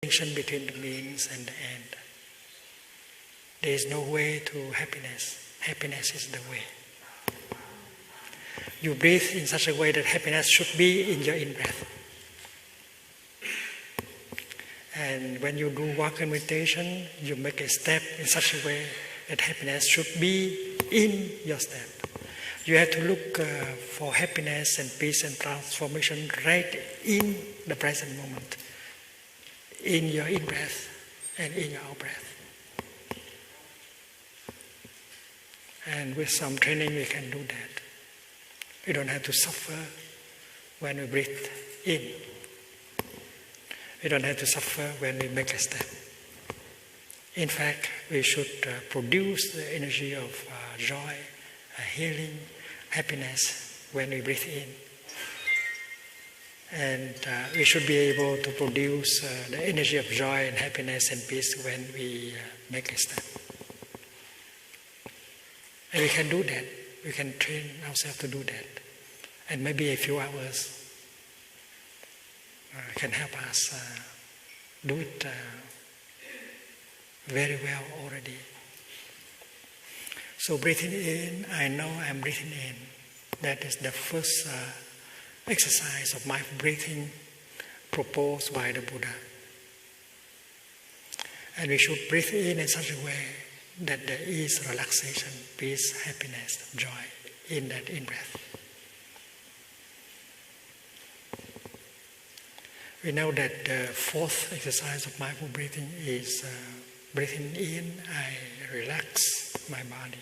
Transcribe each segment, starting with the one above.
distinction between the means and the end. There is no way to happiness. Happiness is the way. You breathe in such a way that happiness should be in your in-breath. And when you do walk meditation, you make a step in such a way that happiness should be in your step. You have to look for happiness and peace and transformation right in the present moment, in your in-breath and in your out-breath. And with some training, we can do that. We don't have to suffer when we breathe in. We don't have to suffer when we make a step. In fact, we should produce the energy of joy, healing, happiness when we breathe in. And we should be able to produce the energy of joy and happiness and peace when we make a step. And we can do that. We can train ourselves to do that. And maybe a few hours can help us do it very well already. So breathing in, I know I'm breathing in. That is the first exercise of mindful breathing proposed by the Buddha. And we should breathe in such a way that there is relaxation, peace, happiness, joy in that in-breath. We know that the fourth exercise of mindful breathing is breathing in, I relax my body.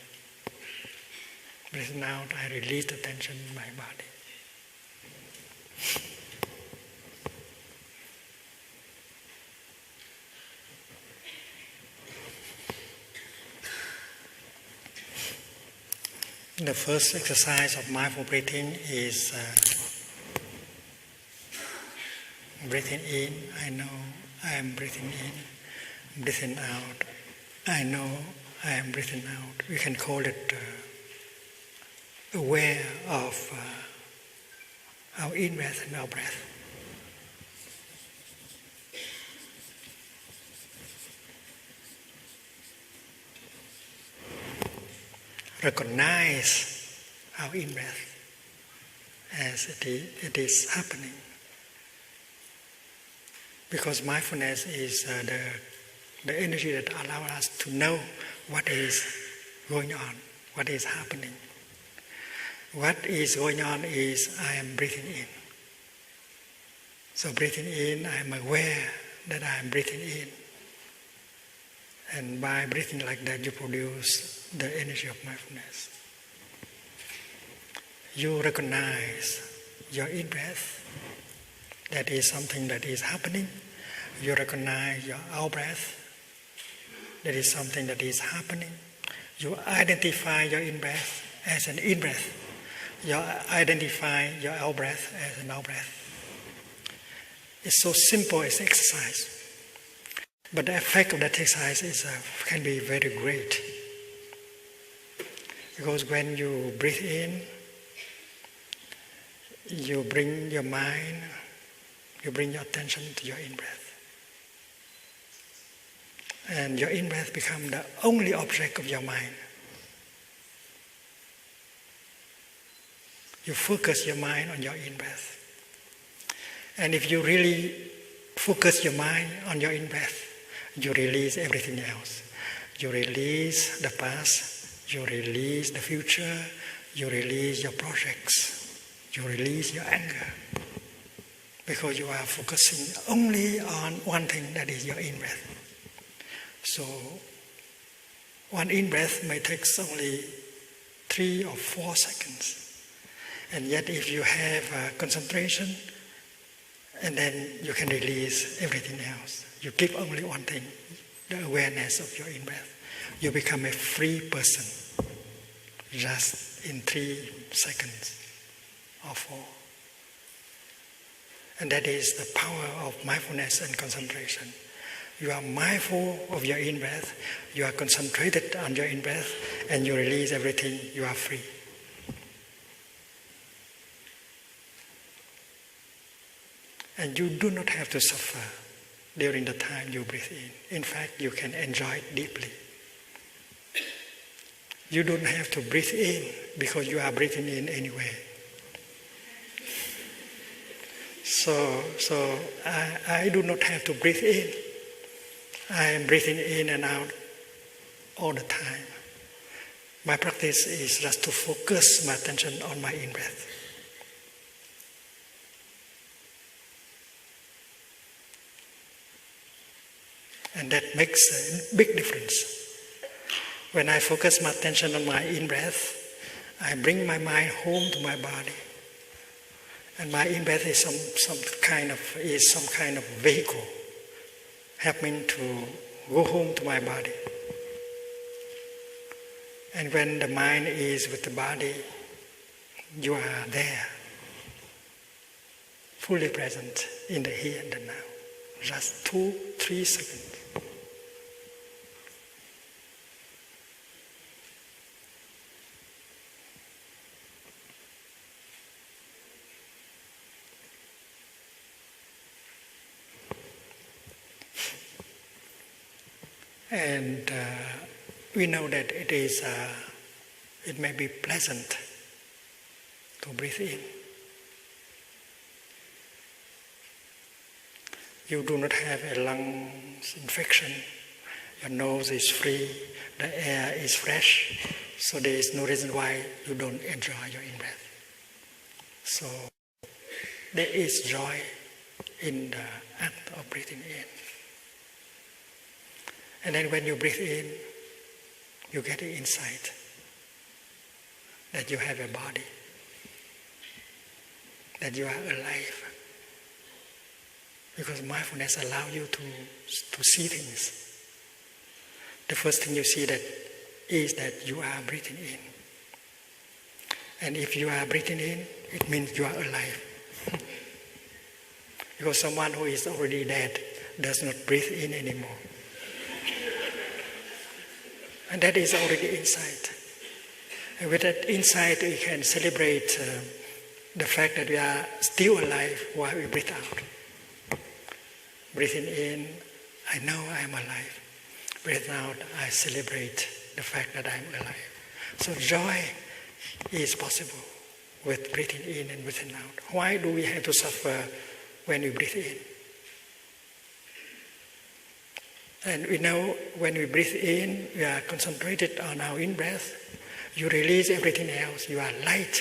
Breathing out, I release the tension in my body. The first exercise of mindful breathing is breathing in, I know I am breathing in. Breathing out, I know I am breathing out. We can call it aware of our in-breath and our breath. Recognize our in-breath as it is happening. Because mindfulness is the energy that allows us to know what is going on, what is happening. What is going on is I am breathing in. So breathing in, I am aware that I am breathing in. And by breathing like that, you produce the energy of mindfulness. You recognize your in-breath. That is something that is happening. You recognize your out-breath. That is something that is happening. You identify your in-breath as an in-breath. You identify your out-breath as an out-breath. It's so simple as exercise. But the effect of that exercise can be very great. Because when you breathe in, you bring your mind, you bring your attention to your in-breath. And your in-breath becomes the only object of your mind. You focus your mind on your in-breath. And if you really focus your mind on your in-breath, you release everything else. You release the past, you release the future, you release your projects, you release your anger. Because you are focusing only on one thing, that is your in-breath. So, one in-breath may take only 3 or 4 seconds. And yet if you have concentration, and then you can release everything else. You keep only one thing, the awareness of your in-breath. You become a free person, just in 3 seconds or 4. And that is the power of mindfulness and concentration. You are mindful of your in-breath, you are concentrated on your in-breath, and you release everything, you are free. And you do not have to suffer during the time you breathe in. In fact, you can enjoy it deeply. You don't have to breathe in because you are breathing in anyway. So I do not have to breathe in. I am breathing in and out all the time. My practice is just to focus my attention on my in-breath. And that makes a big difference. When I focus my attention on my in-breath, I bring my mind home to my body. And my in-breath is some kind of vehicle, helping to go home to my body. And when the mind is with the body, you are there, fully present in the here and the now. Just 2-3 seconds. And we know that it may be pleasant to breathe in. You do not have a lung infection. Your nose is free. The air is fresh. So there is no reason why you don't enjoy your in-breath. So there is joy in the act of breathing in. And then when you breathe in, you get the insight that you have a body, that you are alive. Because mindfulness allows you to see things. The first thing you see is that you are breathing in. And if you are breathing in, it means you are alive. Because someone who is already dead does not breathe in anymore. And that is already insight. And with that insight, we can celebrate the fact that we are still alive while we breathe out. Breathing in, I know I am alive. Breathing out, I celebrate the fact that I am alive. So joy is possible with breathing in and breathing out. Why do we have to suffer when we breathe in? And we know when we breathe in, we are concentrated on our in-breath. You release everything else. You are light.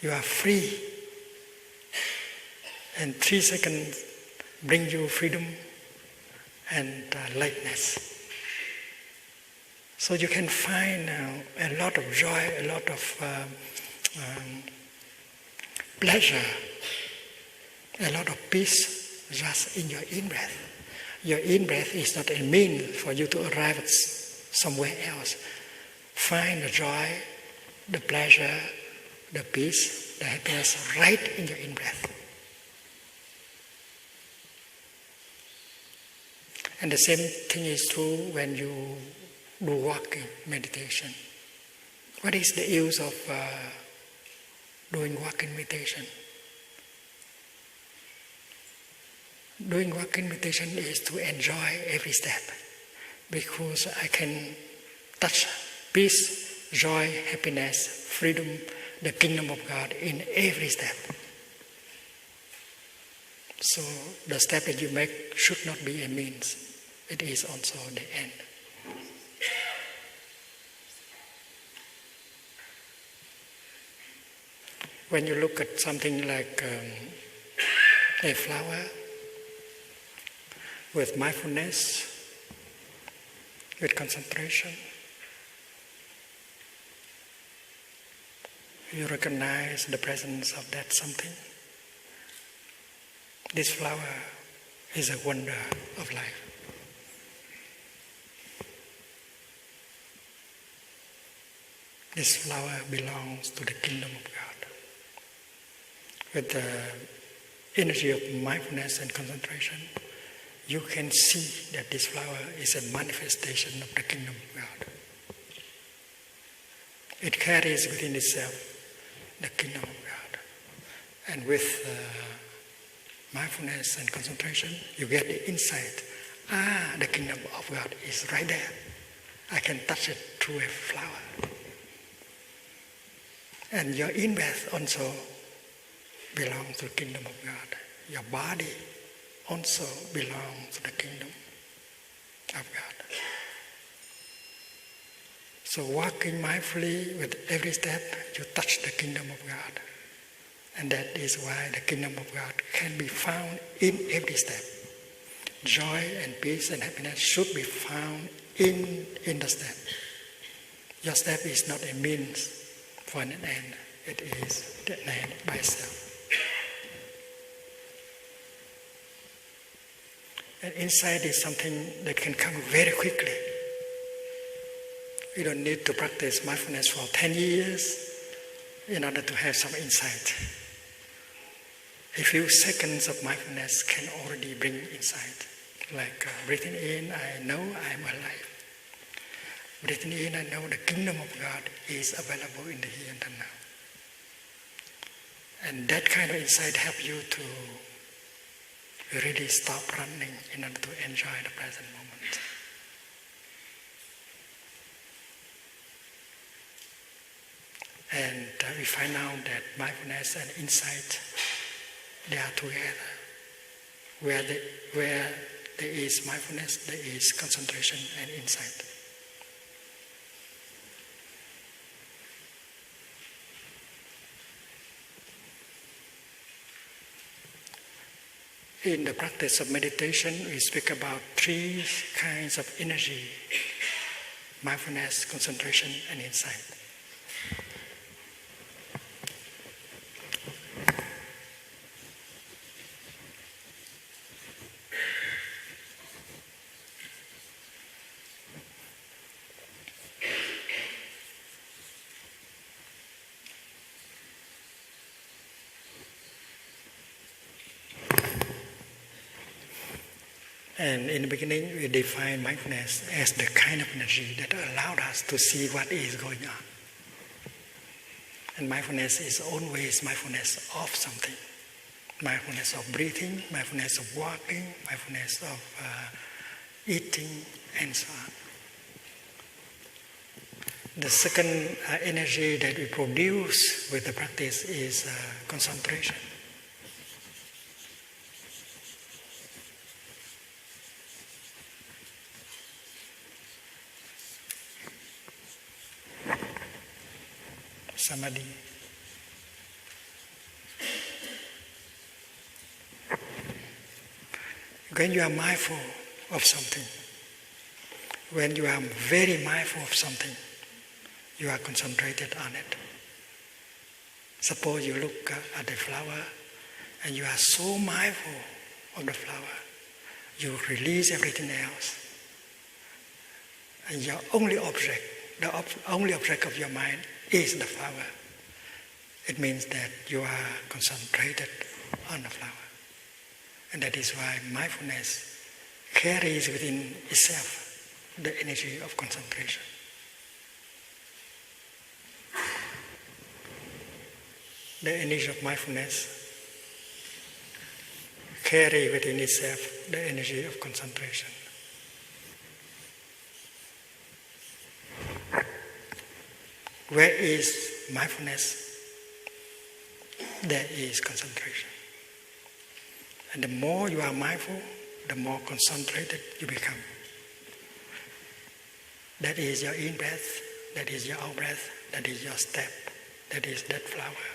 You are free. And 3 seconds bring you freedom and lightness. So you can find a lot of joy, a lot of pleasure, a lot of peace just in your in-breath. Your in-breath is not a means for you to arrive at somewhere else. Find the joy, the pleasure, the peace, the happiness right in your in-breath. And the same thing is true when you do walking meditation. What is the use of doing walking meditation? Doing walking meditation is to enjoy every step, because I can touch peace, joy, happiness, freedom, the kingdom of God in every step. So the step that you make should not be a means. It is also the end. When you look at something like a flower, with mindfulness, with concentration, you recognize the presence of that something. This flower is a wonder of life. This flower belongs to the kingdom of God. With the energy of mindfulness and concentration, you can see that this flower is a manifestation of the kingdom of God. It carries within itself the kingdom of God. And with mindfulness and concentration, you get the insight. The kingdom of God is right there. I can touch it through a flower. And your in-breath also belongs to the kingdom of God. Your body also belongs to the kingdom of God. So walking mindfully with every step, you touch the kingdom of God. And that is why the kingdom of God can be found in every step. Joy and peace and happiness should be found in the step. Your step is not a means for an end. It is the end by itself. And insight is something that can come very quickly. You don't need to practice mindfulness for 10 years in order to have some insight. A few seconds of mindfulness can already bring insight. Like breathing in, I know I am alive. Breathing in, I know the kingdom of God is available in the here and the now. And that kind of insight helps you to really stop running in order to enjoy the present moment. And we find out that mindfulness and insight, they are together. Where there is mindfulness, there is concentration and insight. In the practice of meditation, we speak about 3 kinds of energy: mindfulness, concentration, and insight. And in the beginning, we define mindfulness as the kind of energy that allowed us to see what is going on. And mindfulness is always mindfulness of something. Mindfulness of breathing, mindfulness of walking, mindfulness of eating, and so on. The second energy that we produce with the practice is concentration. Samadhi. When you are mindful of something, when you are very mindful of something, you are concentrated on it. Suppose you look at the flower and you are so mindful of the flower, you release everything else. And your only object, the only object of your mind is the flower. It means that you are concentrated on the flower. And that is why mindfulness carries within itself the energy of concentration. The energy of mindfulness carries within itself the energy of concentration. Where is mindfulness? There is concentration. And the more you are mindful, the more concentrated you become. That is your in-breath, that is your out-breath, that is your step, that is that flower.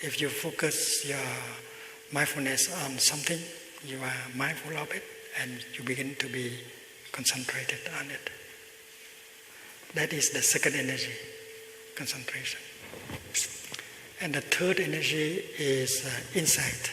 If you focus your mindfulness on something, you are mindful of it and you begin to be concentrated on it. That is the second energy, concentration. And the third energy is insight.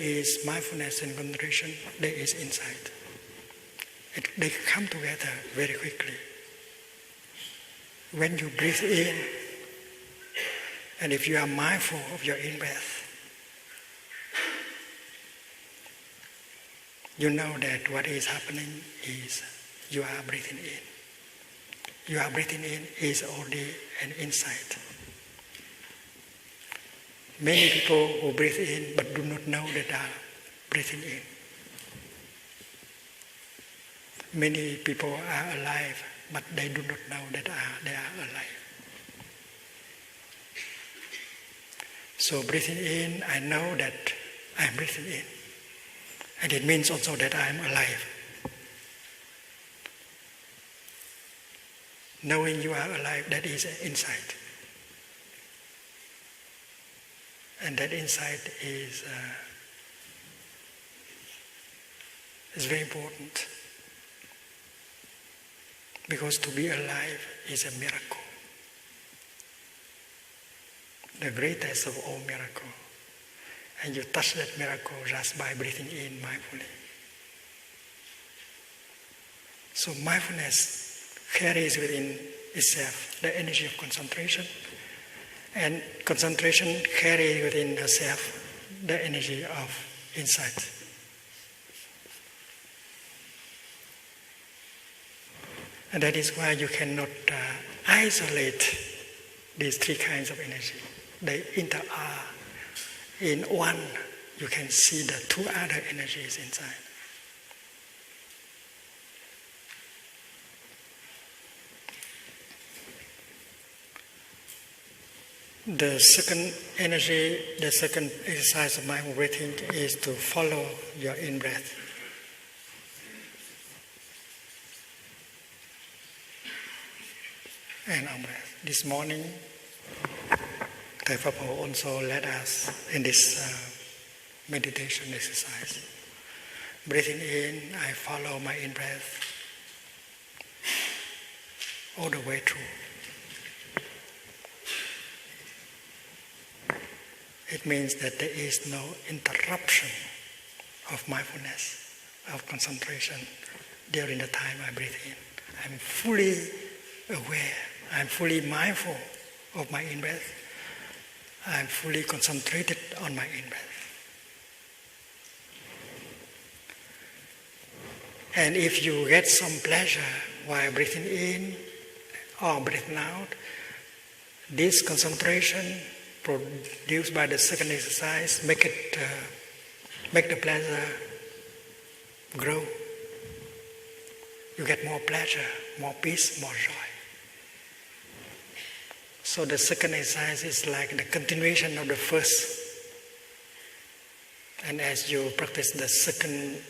is mindfulness and concentration, there is insight. They come together very quickly. When you breathe in, and if you are mindful of your in-breath, you know that what is happening is you are breathing in. You are breathing in is already an insight. Many people who breathe in but do not know that they are breathing in. Many people are alive but they do not know that they are alive. So breathing in, I know that I am breathing in. And it means also that I am alive. Knowing you are alive, that is an insight. And that insight is very important. Because to be alive is a miracle. The greatest of all miracles. And you touch that miracle just by breathing in mindfully. So mindfulness carries within itself the energy of concentration, and concentration carries within itself the energy of insight. And that is why you cannot isolate these three kinds of energy. They are in one. You can see the two other energies inside. The second energy, the second exercise of mindful breathing is to follow your in-breath. And out-breath. This morning, Thầy Pháp Hồ also led us in this meditation exercise. Breathing in, I follow my in-breath all the way through. It means that there is no interruption of mindfulness, of concentration during the time I breathe in. I'm fully aware, I'm fully mindful of my in-breath. I'm fully concentrated on my in-breath. And if you get some pleasure while breathing in or breathing out, this concentration produced by the second exercise make the pleasure grow. You get more pleasure, more peace, more joy. So the second exercise is like the continuation of the first. And as you practice the second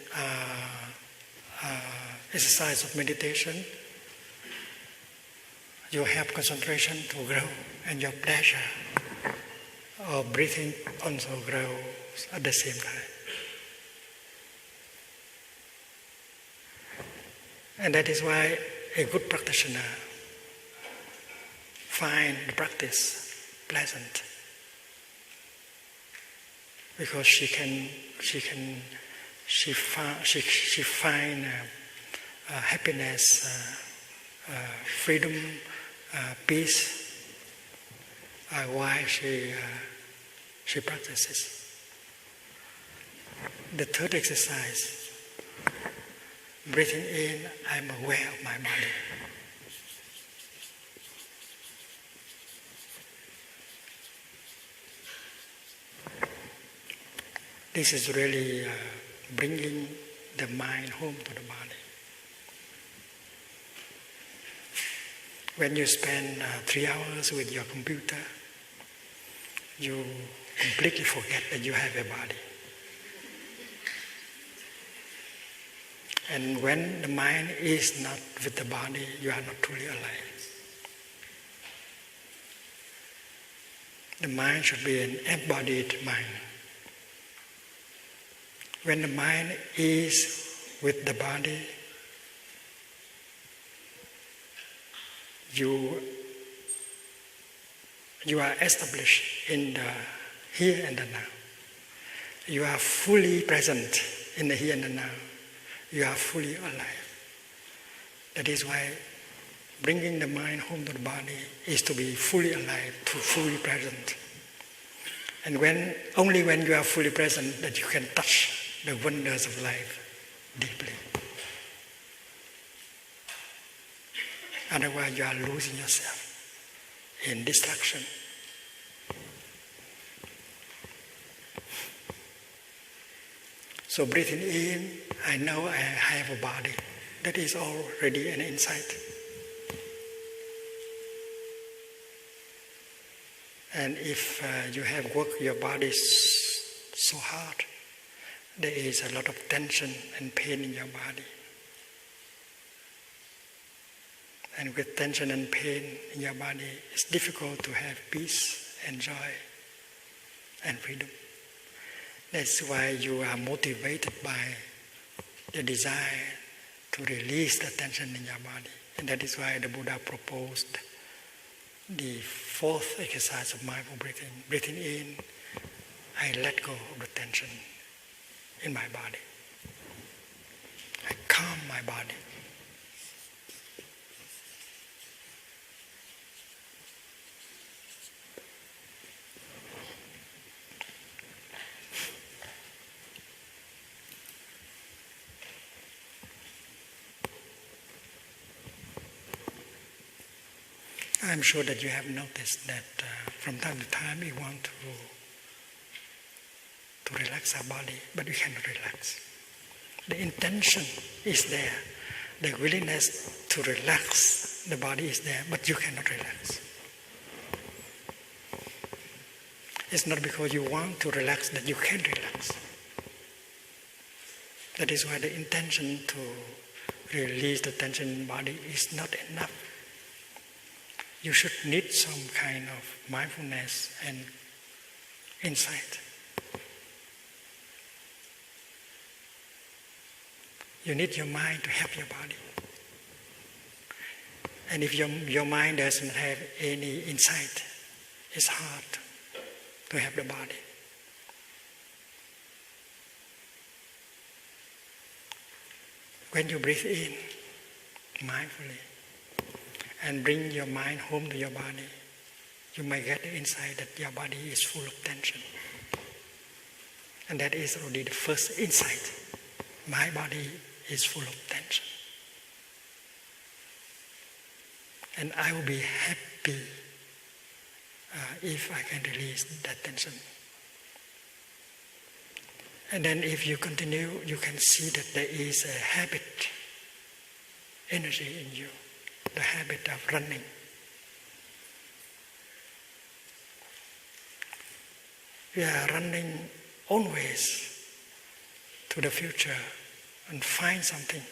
exercise of meditation, you have concentration to grow, and your pleasure of breathing also grows at the same time. And that is why a good practitioner finds the practice pleasant, because she finds happiness, freedom, peace, while she practices. The third exercise, breathing in, I'm aware of my body. This is really bringing the mind home to the body. When you spend 3 hours with your computer, you completely forget that you have a body. And when the mind is not with the body, you are not truly alive. The mind should be an embodied mind. When the mind is with the body, you are established in the here and the now. You are fully present in the here and the now. You are fully alive. That is why bringing the mind home to the body is to be fully alive, to fully present. And only when you are fully present that you can touch the wonders of life deeply. Otherwise you are losing yourself in distraction. So breathing in, I know I have a body. That is already an insight. And if you have worked your body so hard, there is a lot of tension and pain in your body. And with tension and pain in your body, it's difficult to have peace and joy and freedom. That's why you are motivated by the desire to release the tension in your body. And that is why the Buddha proposed the fourth exercise of mindful breathing. Breathing in, I let go of the tension in my body. I calm my body. I'm sure that you have noticed that from time to time we want to relax our body, but we cannot relax. The intention is there. The willingness to relax the body is there, but you cannot relax. It's not because you want to relax that you can relax. That is why the intention to release the tension in the body is not enough. You should need some kind of mindfulness and insight. You need your mind to help your body. And if your mind doesn't have any insight, it's hard to help the body. When you breathe in mindfully, and bring your mind home to your body, you might get the insight that your body is full of tension. And that is already the first insight. My body is full of tension. And I will be happy if I can release that tension. And then if you continue, you can see that there is a habit, energy in you. The habit of running. We are running always to the future and to find something.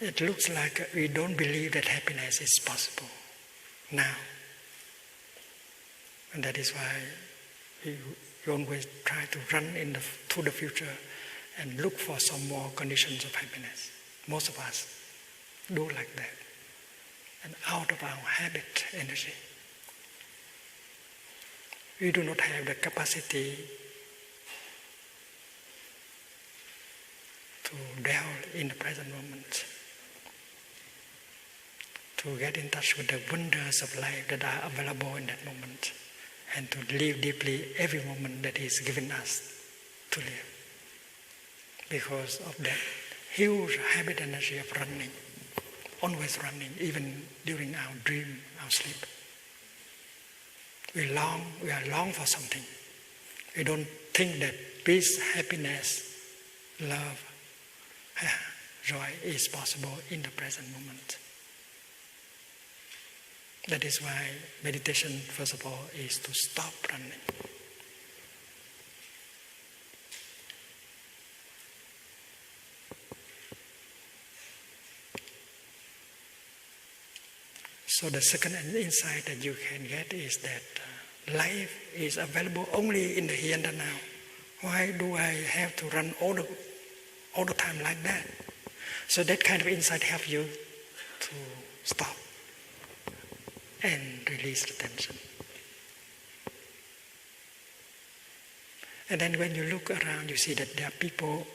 It looks like we don't believe that happiness is possible now. And that is why we always try to run to the future and look for some more conditions of happiness. Most of us do like that. And out of our habit energy, we do not have the capacity to dwell in the present moment, to get in touch with the wonders of life that are available in that moment, and to live deeply every moment that is given us to live. Because of that huge habit energy of running, always running, even during our dream, our sleep. We are long for something. We don't think that peace, happiness, love, joy is possible in the present moment. That is why meditation, first of all, is to stop running. So the second insight that you can get is that life is available only in the here and the now. Why do I have to run all the time like that? So that kind of insight helps you to stop and release the tension. And then when you look around, you see that there are people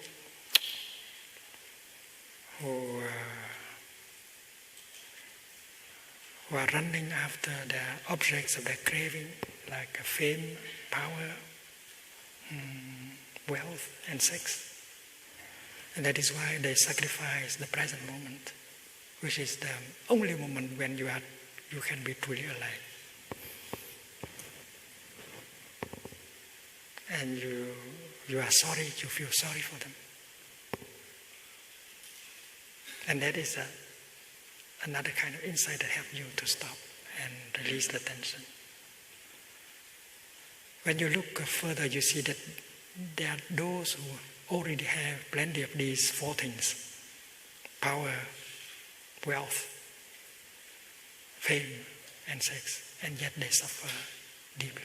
who are running after the objects of their craving, like fame, power, wealth, and sex. And that is why they sacrifice the present moment, which is the only moment when you can be truly alive. And you are sorry, you feel sorry for them. And that is another kind of insight that helps you to stop and release the tension. When you look further, you see that there are those who already have plenty of these four things: power, wealth, fame, and sex, and yet they suffer deeply.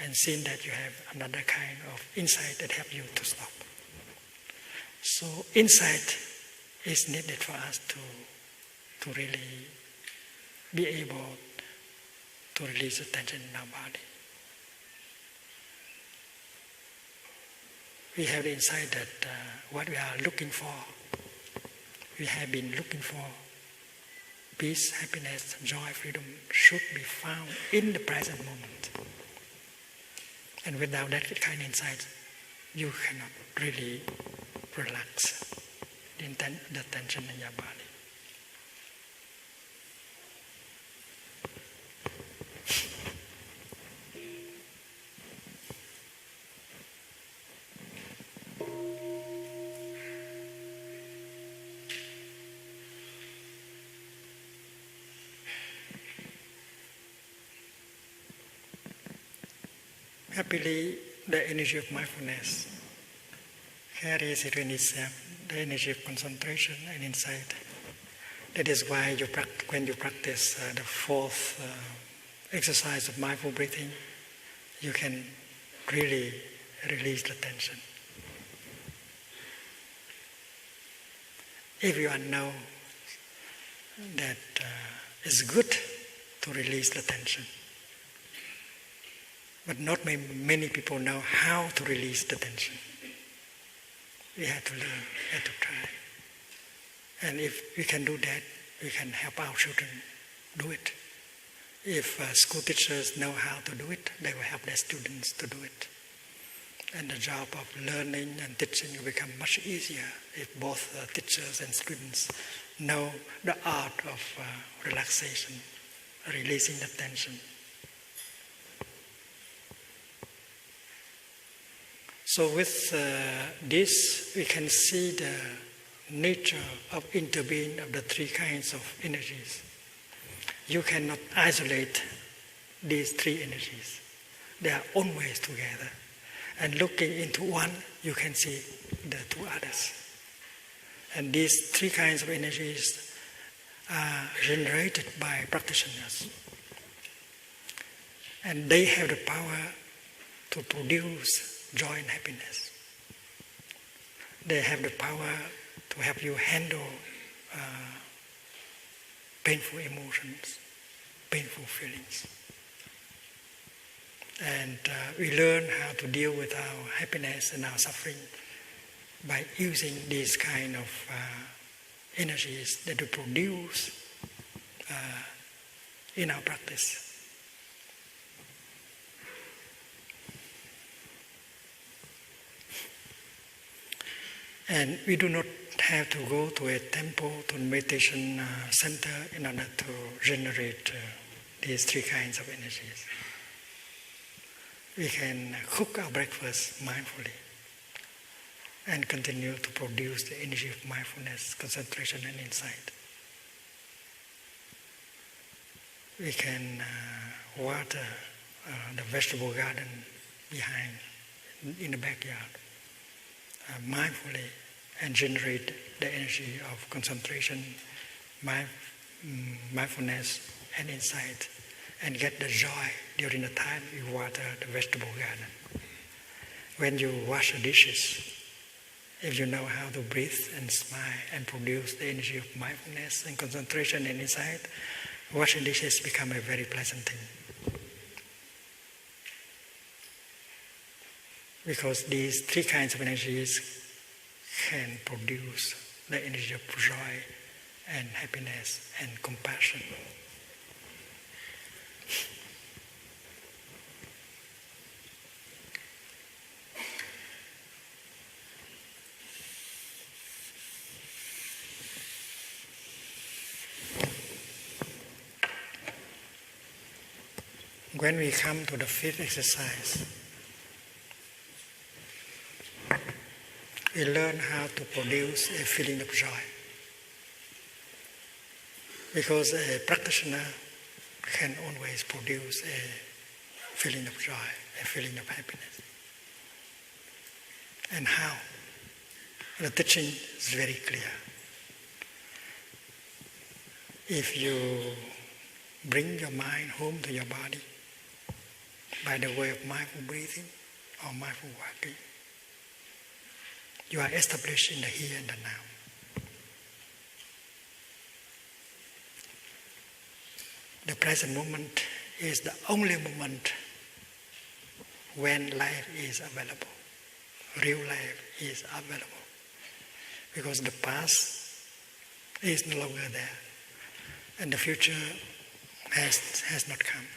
And seeing that, you have another kind of insight that helps you to stop. So insight is needed for us to really be able to release the tension in our body. We have the insight that what we are looking for, we have been looking for, peace, happiness, joy, freedom, should be found in the present moment. And without that kind of insight, you cannot really relax the tension in your body. Happily, the energy of mindfulness carries within itself the energy of concentration and insight. That is why when you practice the fourth exercise of mindful breathing, you can really release the tension. If you know that it's good to release the tension, but not many people know how to release the tension. We have to learn, we have to try. And if we can do that, we can help our children do it. If school teachers know how to do it, they will help their students to do it. And the job of learning and teaching will become much easier if both teachers and students know the art of relaxation, releasing the tension. So with this, we can see the nature of interbeing of the three kinds of energies. You cannot isolate these three energies. They are always together. And looking into one, you can see the two others. And these three kinds of energies are generated by practitioners. And they have the power to produce joy and happiness. They have the power to help you handle painful emotions, painful feelings. And we learn how to deal with our happiness and our suffering by using these kind of energies that we produce in our practice. And we do not have to go to a temple, to a meditation center in order to generate these three kinds of energies. We can cook our breakfast mindfully and continue to produce the energy of mindfulness, concentration, and insight. We can water the vegetable garden behind, in the backyard, mindfully, and generate the energy of concentration, mindfulness, and insight, and get the joy during the time you water the vegetable garden. When you wash the dishes, if you know how to breathe and smile and produce the energy of mindfulness and concentration and insight, washing dishes become a very pleasant thing. Because these three kinds of energies can produce the energy of joy and happiness and compassion. When we come to the fifth exercise, we learn how to produce a feeling of joy. Because a practitioner can always produce a feeling of joy, a feeling of happiness. And how? The teaching is very clear. If you bring your mind home to your body by the way of mindful breathing or mindful walking, you are established in the here and the now. The present moment is the only moment when life is available. Real life is available. Because the past is no longer there. And the future has not come.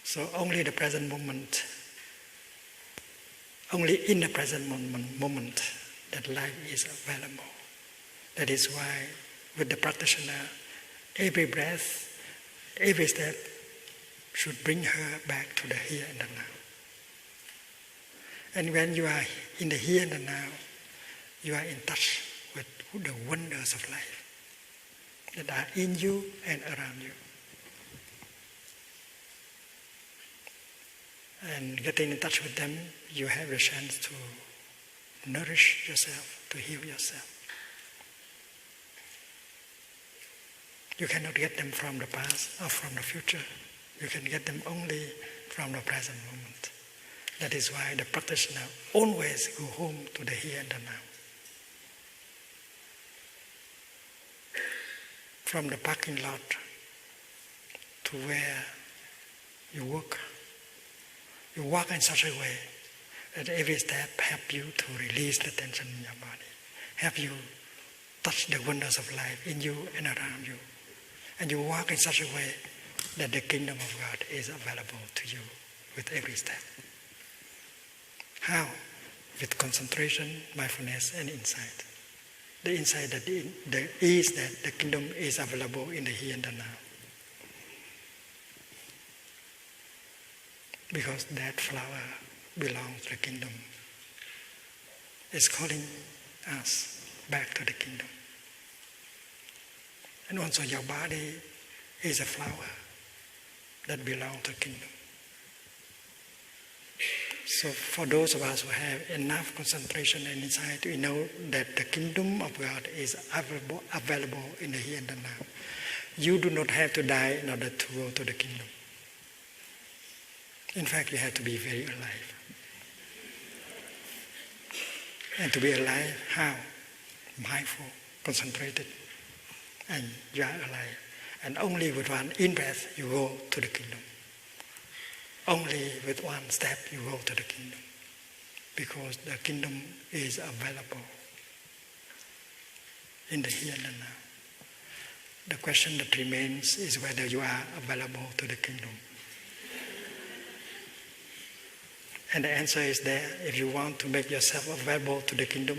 So only the present moment, only in the present moment that life is available. That is why with the practitioner, every breath, every step should bring her back to the here and the now. And when you are in the here and the now, you are in touch with the wonders of life that are in you and around you. And getting in touch with them, you have a chance to nourish yourself, to heal yourself. You cannot get them from the past or from the future. You can get them only from the present moment. That is why the practitioner always go home to the here and the now. From the parking lot to where you work, you walk in such a way that every step helps you to release the tension in your body, help you touch the wonders of life in you and around you. And you walk in such a way that the kingdom of God is available to you with every step. How? With concentration, mindfulness, and insight. The insight that is that the kingdom is available in the here and the now. Because that flower belongs to the kingdom. It's calling us back to the kingdom. And also your body is a flower that belongs to the kingdom. So for those of us who have enough concentration and insight, we know that the kingdom of God is available in the here and the now. You do not have to die in order to go to the kingdom. In fact, you have to be very alive. And to be alive, how? Mindful, concentrated, and you are alive. And only with one in-breath you go to the kingdom. Only with one step you go to the kingdom. Because the kingdom is available in the here and the now. The question that remains is whether you are available to the kingdom. And the answer is there. If you want to make yourself available to the kingdom,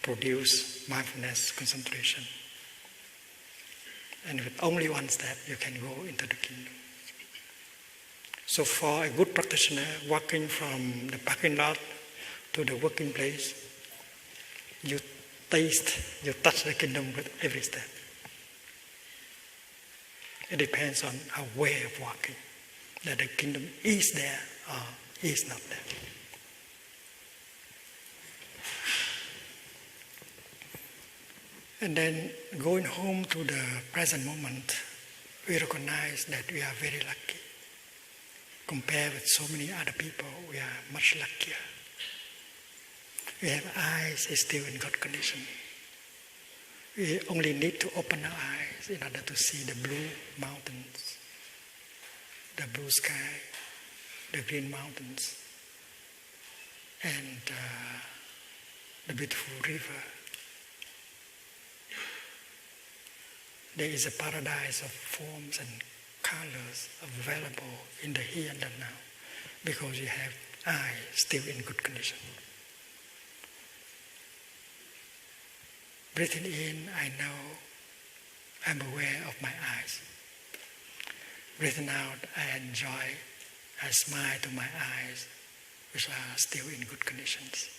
produce mindfulness, concentration. And with only one step, you can go into the kingdom. So for a good practitioner, walking from the parking lot to the working place, you you touch the kingdom with every step. It depends on our way of walking, that the kingdom is there or is not there. And then going home to the present moment, we recognize that we are very lucky. Compared with so many other people, we are much luckier. We have eyes still in good condition. We only need to open our eyes in order to see the blue mountains, the blue sky, the green mountains, and the beautiful river. There is a paradise of forms and colors available in the here and the now, because you have eyes still in good condition. Breathing in, I know I'm aware of my eyes. Breathing out, I enjoy, I smile to my eyes, which are still in good conditions.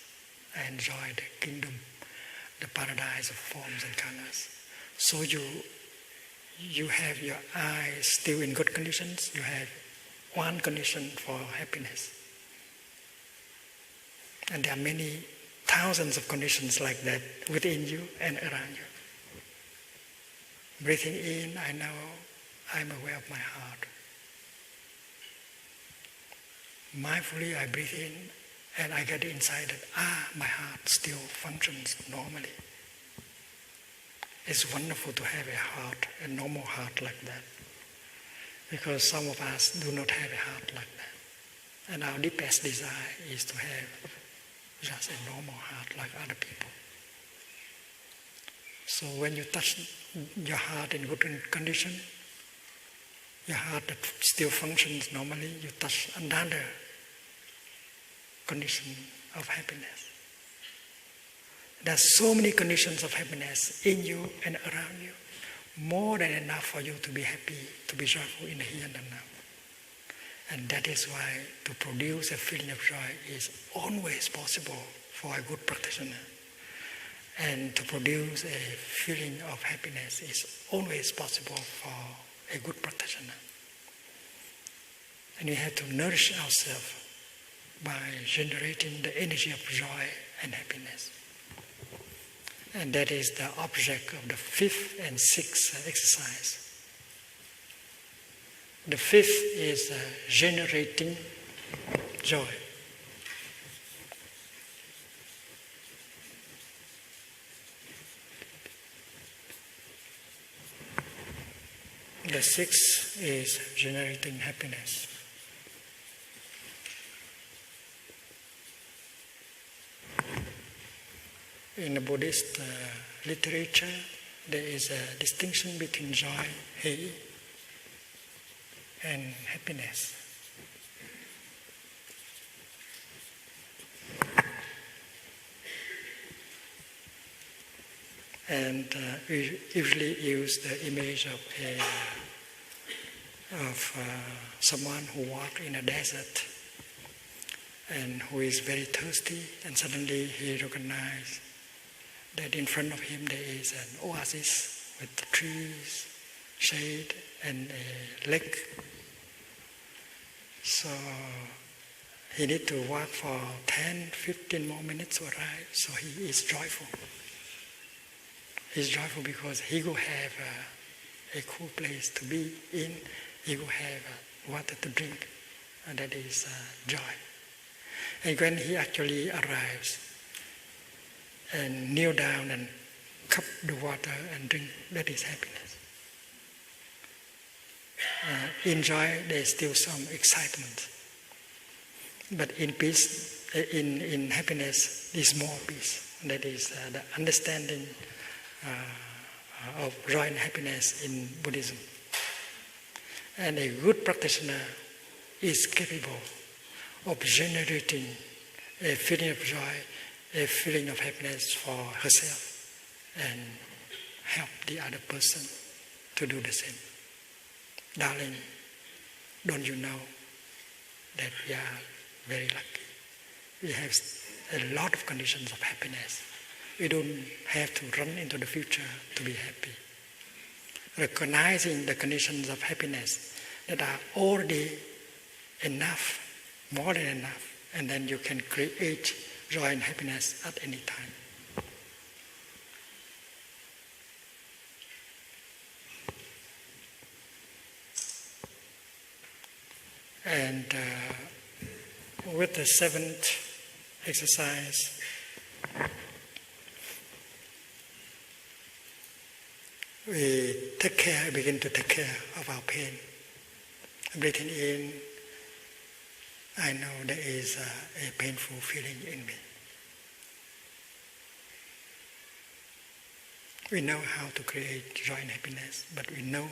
I enjoy the kingdom, the paradise of forms and colors. So you have your eyes still in good conditions. You have one condition for happiness. And there are many thousands of conditions like that within you and around you. Breathing in, I know I'm aware of my heart. Mindfully, I breathe in and I get the insight that, my heart still functions normally. It's wonderful to have a normal heart like that. Because some of us do not have a heart like that. And our deepest desire is to have just a normal heart like other people. So when you touch your heart in good condition, your heart that still functions normally, you touch another condition of happiness. There's so many conditions of happiness in you and around you, more than enough for you to be happy, to be joyful in the here and the now. And that is why to produce a feeling of joy is always possible for a good practitioner. And to produce a feeling of happiness is always possible for a good practitioner. And we have to nourish ourselves by generating the energy of joy and happiness. And that is the object of the fifth and sixth exercise. The fifth is generating joy. The sixth is generating happiness. In the Buddhist literature, there is a distinction between joy, hei, and happiness. And we usually use the image of someone who walks in a desert and who is very thirsty, and suddenly he recognizes that in front of him there is an oasis with trees, shade, and a lake. So he needs to walk for 10, 15 more minutes to arrive, so he is joyful. He's joyful because he will have a cool place to be in, he will have water to drink, and that is joy. And when he actually arrives and kneel down and cup the water and drink, that is happiness. In joy, there is still some excitement. But in peace, in happiness, there is more peace. That is the understanding of joy and happiness in Buddhism. And a good practitioner is capable of generating a feeling of joy, a feeling of happiness for herself, and help the other person to do the same. Darling, don't you know that we are very lucky? We have a lot of conditions of happiness. We don't have to run into the future to be happy. Recognizing the conditions of happiness that are already enough, more than enough, and then you can create joy and happiness at any time. And with the seventh exercise, we begin to take care of our pain. Breathing in, I know there is a painful feeling in me. We know how to create joy and happiness, but we know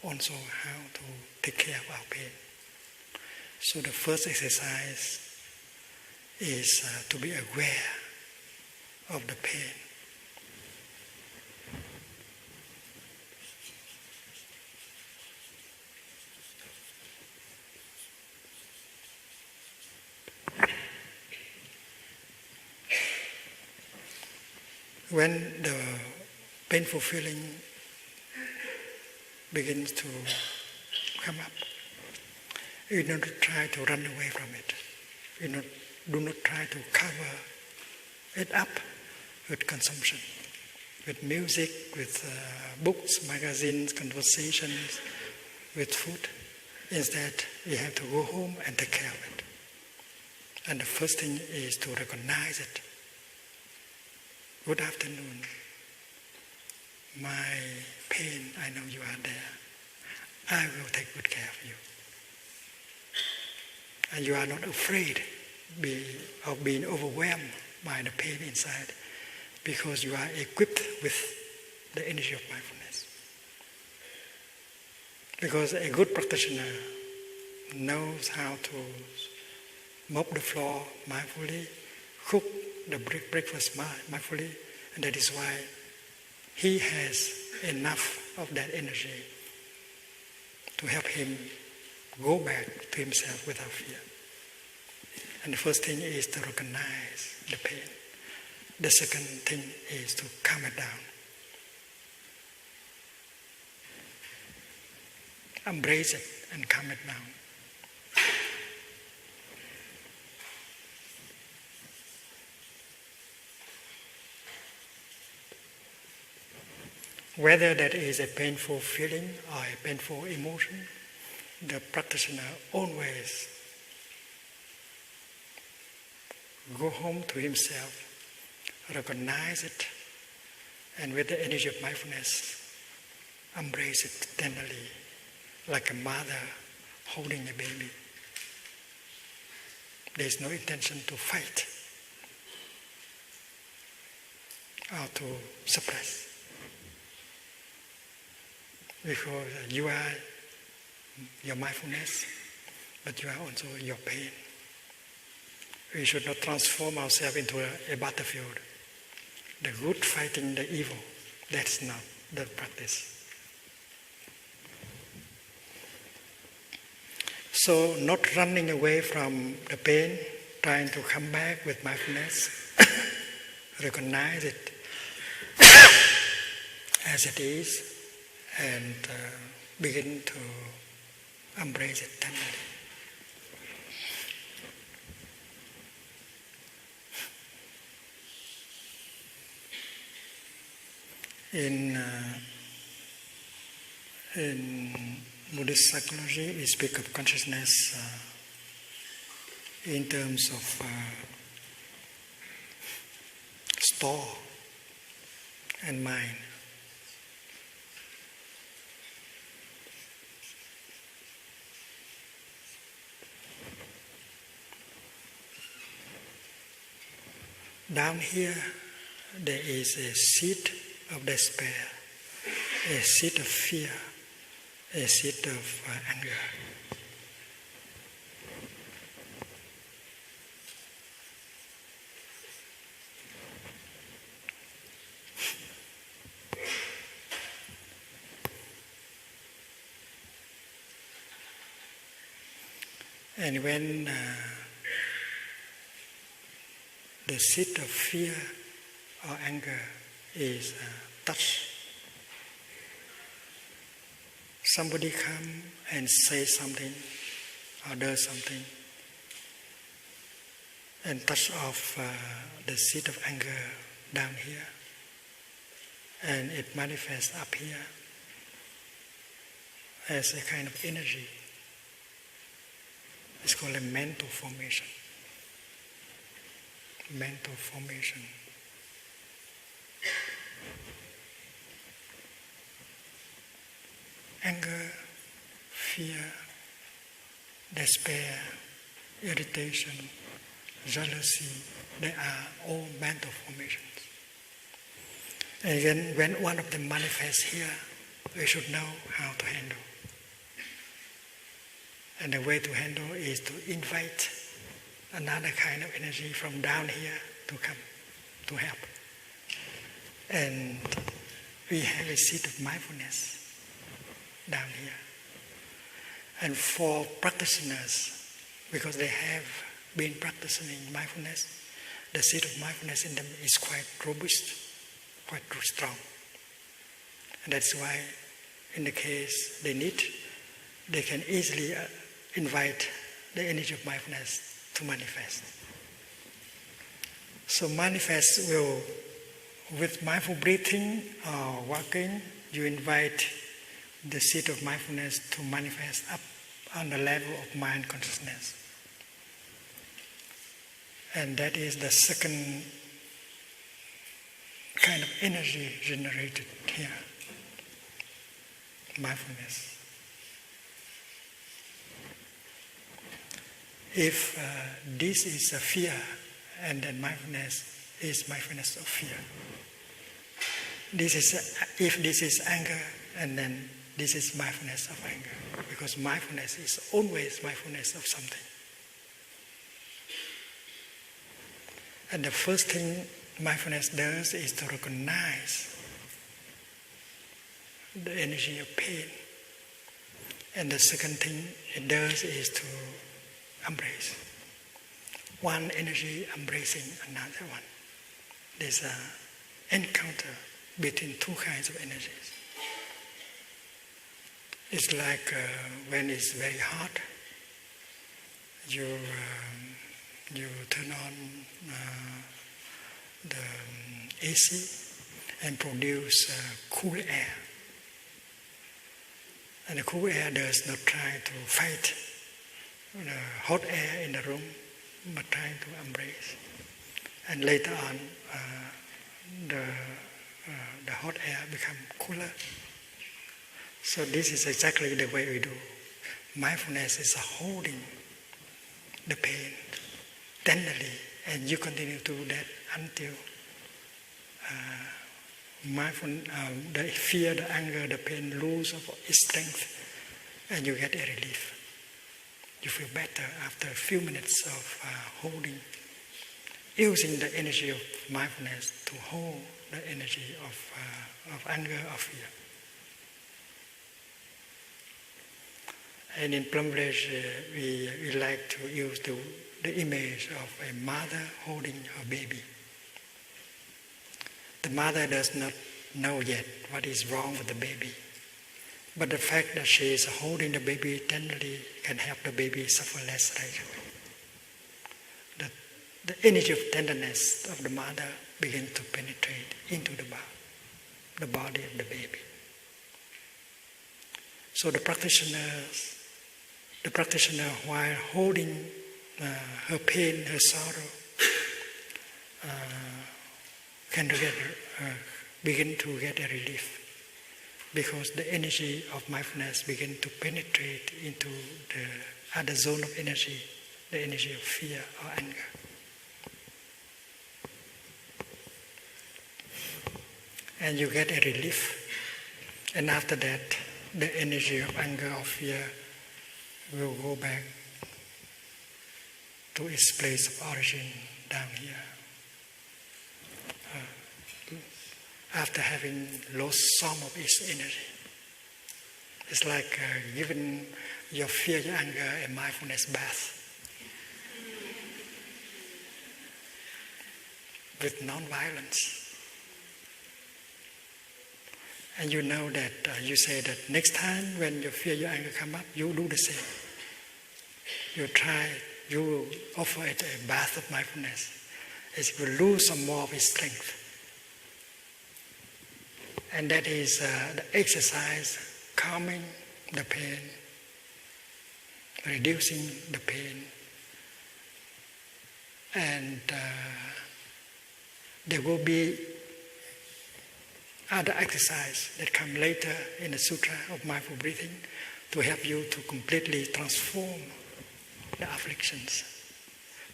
also how to take care of our pain. So the first exercise is to be aware of the pain. When the painful feeling begins to come up, you do not try to run away from it. You do not try to cover it up with consumption, with music, with books, magazines, conversations, with food. Instead, you have to go home and take care of it. And the first thing is to recognize it. Good afternoon. My pain, I know you are there. I will take good care of you. And you are not afraid of being overwhelmed by the pain inside, because you are equipped with the energy of mindfulness. Because a good practitioner knows how to mop the floor mindfully, cook the breakfast mindfully, and that is why he has enough of that energy to help him go back to himself without fear. And the first thing is to recognize the pain. The second thing is to calm it down. Embrace it and calm it down. Whether that is a painful feeling or a painful emotion, the practitioner always go home to himself, recognize it, and with the energy of mindfulness, embrace it tenderly, like a mother holding a baby. There is no intention to fight or to suppress. Because you are your mindfulness, but you are also your pain. We should not transform ourselves into a battlefield. The good fighting the evil, that's not the practice. So not running away from the pain, trying to come back with mindfulness, recognize it as it is, and begin to embrace it tenderly. In Buddhist psychology, we speak of consciousness in terms of store and mind. Down here, there is a seed of despair, a seed of fear, a seed of anger. And when the seed of fear or anger is touched, somebody come and say something or does something and touch off the seed of anger down here, and it manifests up here as a kind of energy. It's called a mental formation. Mental formation. Anger, fear, despair, irritation, jealousy, they are all mental formations. And then when one of them manifests here, we should know how to handle. And the way to handle is to invite another kind of energy from down here to come, to help. And we have a seat of mindfulness down here. And for practitioners, because they have been practicing mindfulness, the seat of mindfulness in them is quite robust, quite strong. And that's why, in the case they need, they can easily invite the energy of mindfulness to manifest. So manifest will, with mindful breathing or walking, you invite the seat of mindfulness to manifest up on the level of mind consciousness. And that is the second kind of energy generated here, mindfulness. If this is a fear, and then mindfulness is mindfulness of fear. If this is anger, and then this is mindfulness of anger, because mindfulness is always mindfulness of something. And the first thing mindfulness does is to recognize the energy of pain. And the second thing it does is to embrace. One energy embracing another one. There's an encounter between two kinds of energies. It's like when it's very hot, you turn on the AC and produce cool air. And the cool air does not try to fight the hot air in the room, but trying to embrace. And later on, the hot air becomes cooler. So this is exactly the way we do. Mindfulness is holding the pain tenderly, and you continue to do that until the fear, the anger, the pain lose of its strength, and you get a relief. You feel better after a few minutes of holding, using the energy of mindfulness to hold the energy of anger or fear. And in Plum Village, we like to use the image of a mother holding her baby. The mother does not know yet what is wrong with the baby. But the fact that she is holding the baby tenderly can help the baby suffer less right away. The energy of tenderness of the mother begins to penetrate into the body of the baby. So the practitioner, while holding her pain, her sorrow, can begin to get a relief, because the energy of mindfulness begins to penetrate into the other zone of energy, the energy of fear or anger. And you get a relief, and after that, the energy of anger or fear will go back to its place of origin down here. After having lost some of its energy. It's like giving your fear, your anger, a mindfulness bath with non-violence. And you know that you say that next time when your fear, your anger come up, you do the same. You offer it a bath of mindfulness. It will lose some more of its strength. And that is the exercise, calming the pain, reducing the pain. And there will be other exercise that come later in the Sutra of Mindful Breathing to help you to completely transform the afflictions.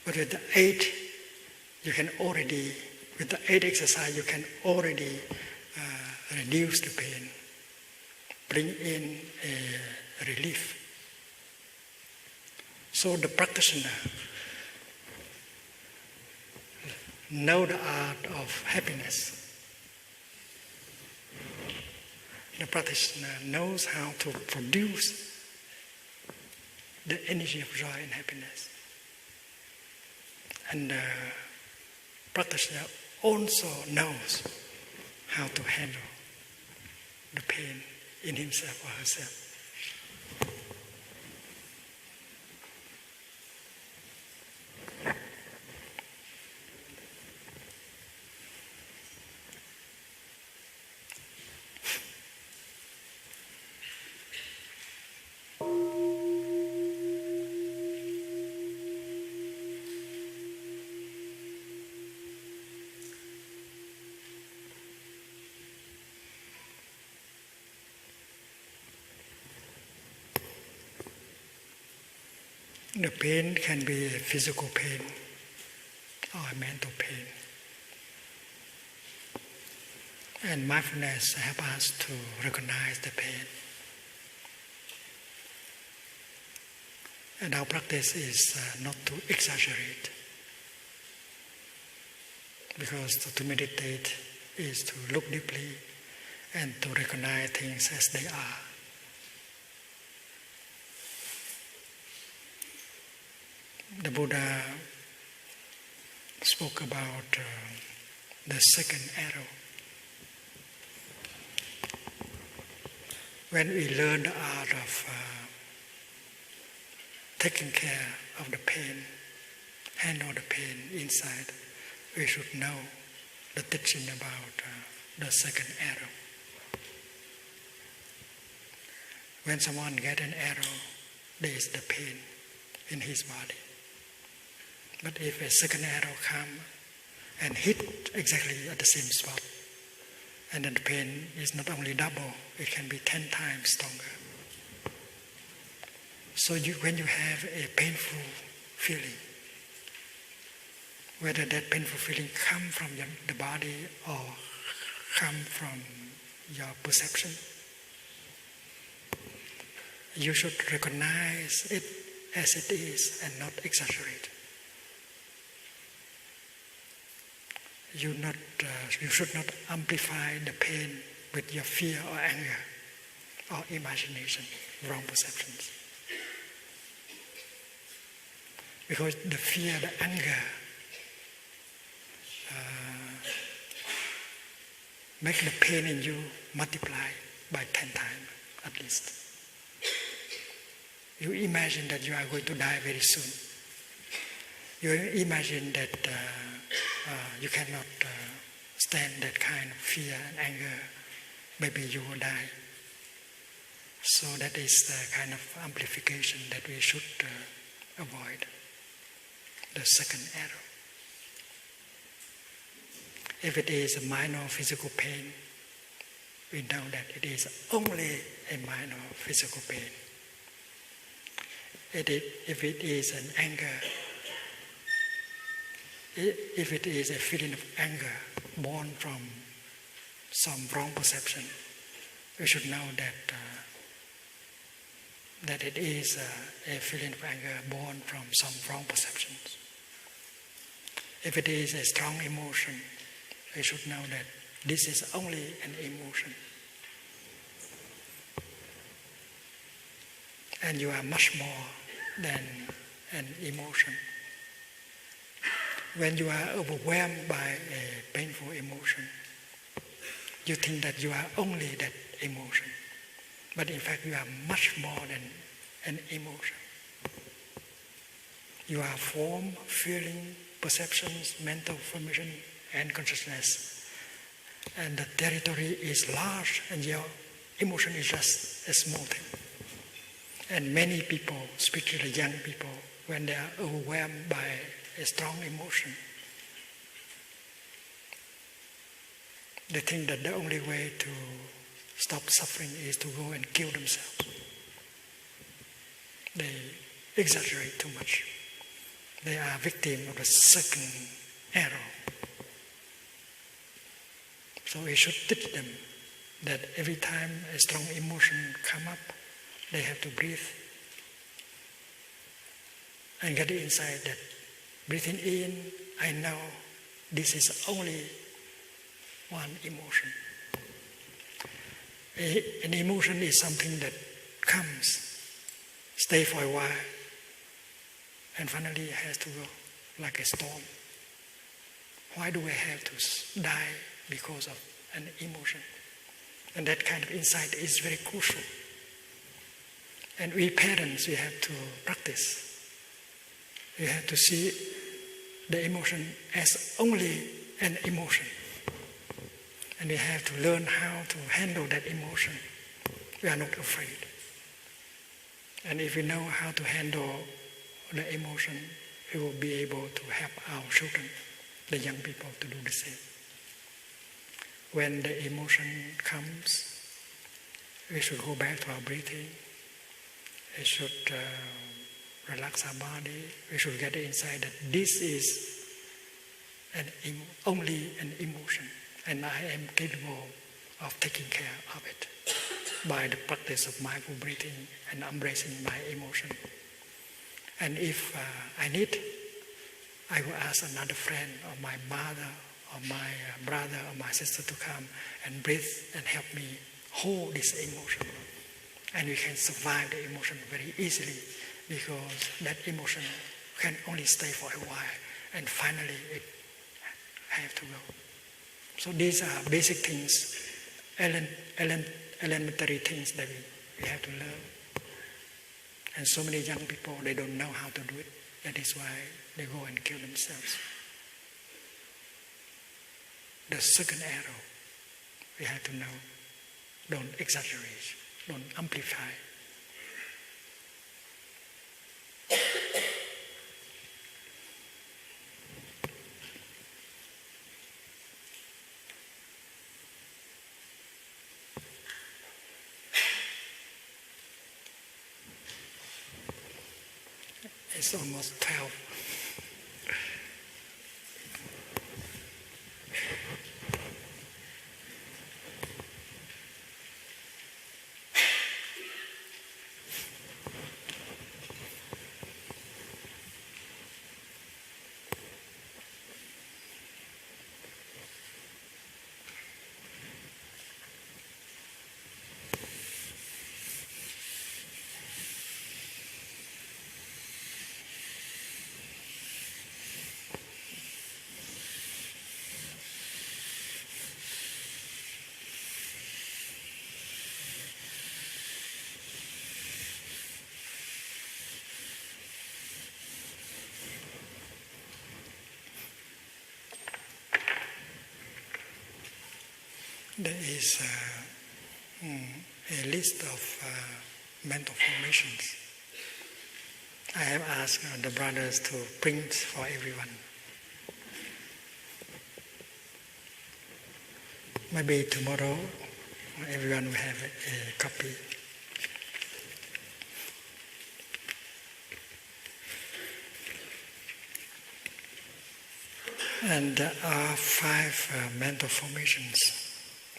But with the 8, you can already, with the 8 exercise, you can already reduce the pain, bring in a relief. So the practitioner know the art of happiness. The practitioner knows how to produce the energy of joy and happiness. And the practitioner also knows how to handle the pain in himself or herself. The pain can be a physical pain or a mental pain. And mindfulness helps us to recognize the pain. And our practice is not to exaggerate. Because to meditate is to look deeply and to recognize things as they are. The Buddha spoke about the second arrow. When we learn the art of taking care of the pain, handle the pain inside, we should know the teaching about the second arrow. When someone gets an arrow, there is the pain in his body. But if a second arrow comes and hit exactly at the same spot, and then the pain is not only double, it can be 10 times stronger. So when you have a painful feeling, whether that painful feeling comes from the body or comes from your perception, you should recognize it as it is and not exaggerate. You should not amplify the pain with your fear or anger or imagination, wrong perceptions. Because the fear, the anger, make the pain in you multiply by 10 times at least. You imagine that you are going to die very soon. You imagine that you cannot stand that kind of fear and anger. Maybe you will die. So that is the kind of amplification that we should avoid. The second arrow. If it is a minor physical pain, we know that it is only a minor physical pain. If it is an anger, if it is a feeling of anger born from some wrong perception, we should know that it is a feeling of anger born from some wrong perceptions. If it is a strong emotion, we should know that this is only an emotion. And you are much more than an emotion. When you are overwhelmed by a painful emotion, you think that you are only that emotion. But in fact, you are much more than an emotion. You are form, feeling, perceptions, mental formation, and consciousness. And the territory is large, and your emotion is just a small thing. And many people, especially young people, when they are overwhelmed by a strong emotion, they think that the only way to stop suffering is to go and kill themselves. They exaggerate too much. They are victims of the second arrow. So we should teach them that every time a strong emotion comes up, they have to breathe and get the insight that breathing in, I know this is only one emotion. An emotion is something that comes, stay for a while, and finally has to go like a storm. Why do we have to die because of an emotion? And that kind of insight is very crucial. And we parents, we have to practice. We have to see the emotion as only an emotion. And we have to learn how to handle that emotion. We are not afraid. And if we know how to handle the emotion, we will be able to help our children, the young people, to do the same. When the emotion comes, we should go back to our breathing. We should relax our body. We should get the insight that this is only an emotion, and I am capable of taking care of it by the practice of mindful breathing and embracing my emotion. And if I need, I will ask another friend or my mother or my brother or my sister to come and breathe and help me hold this emotion. And we can survive the emotion very easily, because that emotion can only stay for a while and finally it have to go. So these are basic things, elementary things that we have to learn. And so many young people, they don't know how to do it. That is why they go and kill themselves. The second arrow, we have to know, don't exaggerate, don't amplify. It's almost 12. There is a list of mental formations. I have asked the brothers to print for everyone. Maybe tomorrow everyone will have a copy. And there are 5 mental formations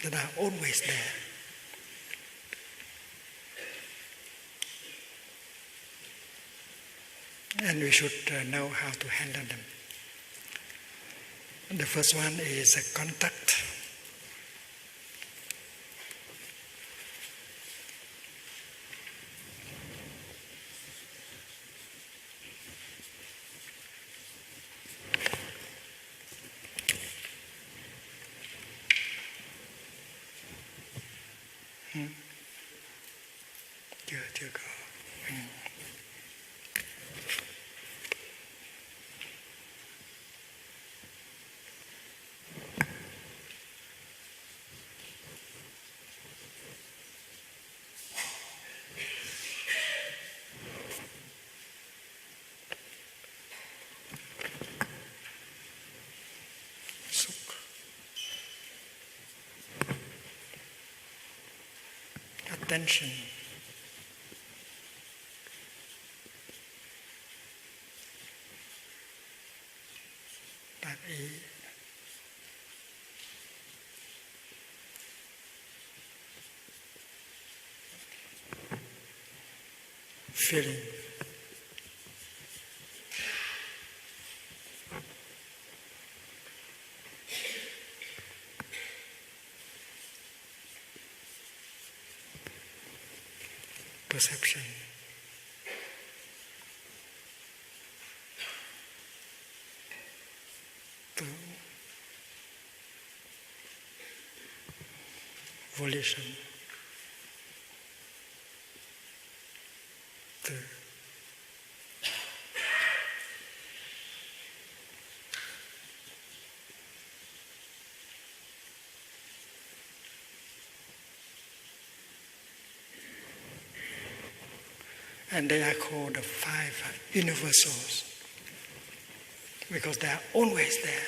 that are always there. And we should know how to handle them. The first one is a contact. Chưa có. Attention. feeling. Perception. To volition. To and they are called the 5 universals because they are always there.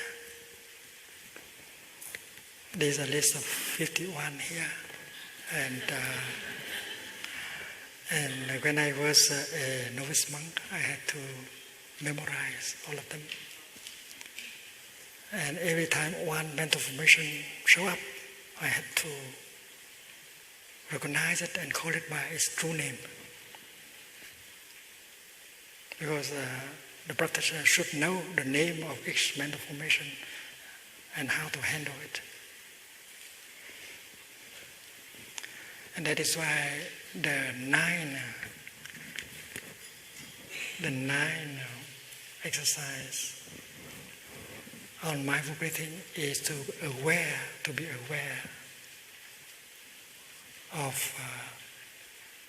There's a list of 51 here, and when I was a novice monk, I had to memorize all of them. And every time one mental formation show up, I had to recognize it and call it by its true name. Because the practitioner should know the name of each mental formation and how to handle it. And that is why the nine exercise on mindful breathing is to be aware of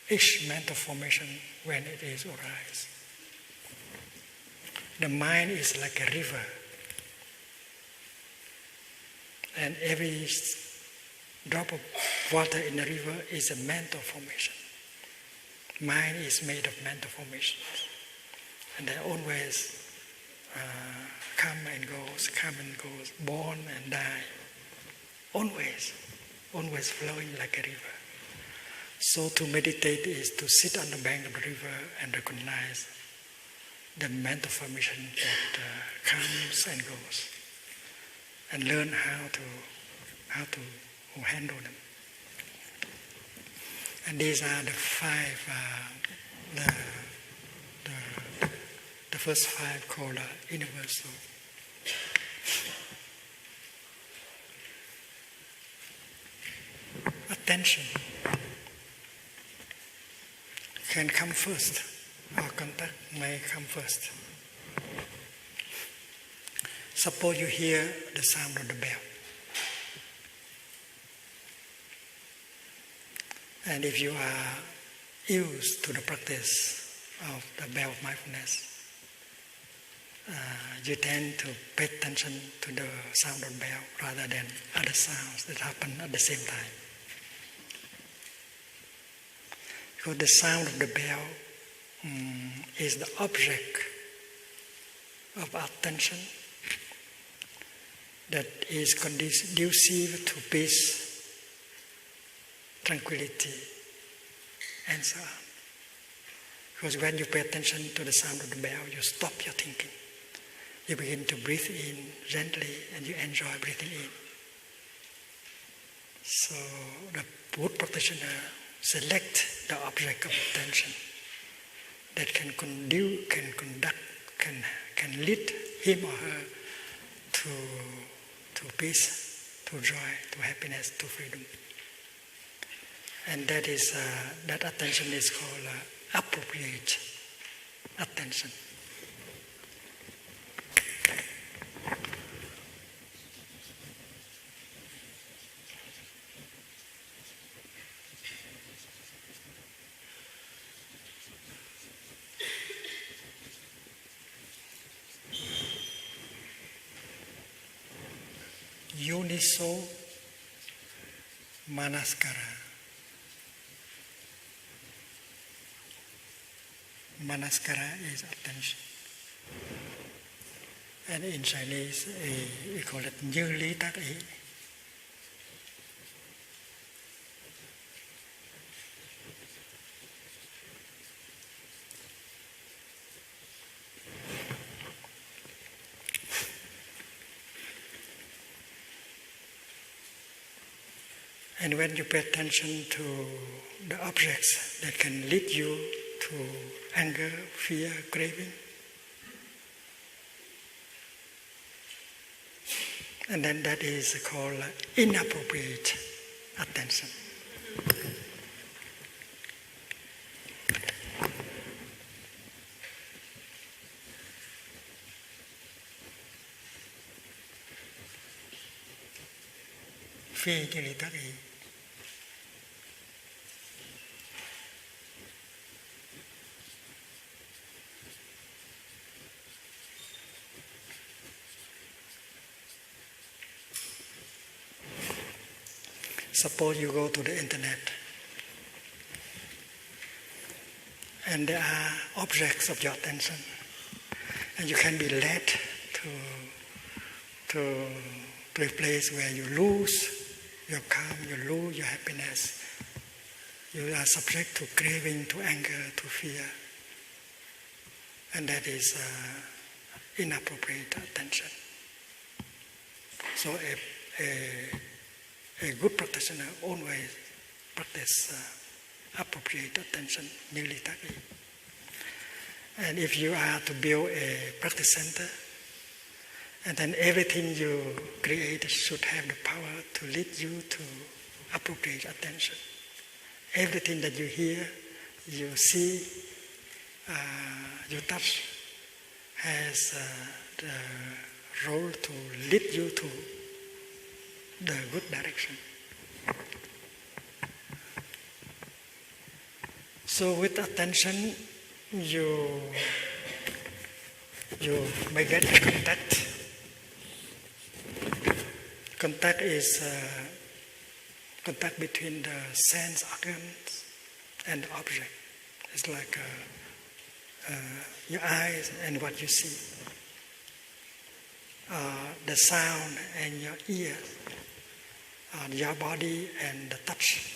each mental formation when it is arise. The mind is like a river, and every drop of water in the river is a mental formation. Mind is made of mental formations, and they always come and goes, born and die, always flowing like a river. So to meditate is to sit on the bank of the river and recognize the mental formation that comes and goes, and learn how to handle them. And these are the 5, the first 5 called universal. Attention can come first, or contact may come first. Suppose you hear the sound of the bell. And if you are used to the practice of the bell of mindfulness, you tend to pay attention to the sound of the bell rather than other sounds that happen at the same time. Because the sound of the bell is the object of attention that is conducive to peace, tranquility, and so on. Because when you pay attention to the sound of the bell, you stop your thinking. You begin to breathe in gently, and you enjoy breathing in. So the Buddha practitioner select the object of attention that can lead him or her to peace, to joy, to happiness, to freedom. And that attention is called appropriate attention. Yoniso manaskara. Manaskara is attention. And in Chinese, we call it như lý tác ý. And when you pay attention to the objects that can lead you to anger, fear, craving. And then that is called inappropriate attention. Phi như lý tác ý. Suppose you go to the internet and there are objects of your attention, and you can be led to a place where you lose your calm, you lose your happiness. You are subject to craving, to anger, to fear, and that is inappropriate attention. So a good practitioner always practice appropriate attention, như lý tác ý. And if you are to build a practice center, and then everything you create should have the power to lead you to appropriate attention. Everything that you hear, you see, you touch has the role to lead you to the good direction. So with attention, you may get a contact. Contact is contact between the sense organs and the object. It's like your eyes and what you see. The sound and your ears. Your body and the touch.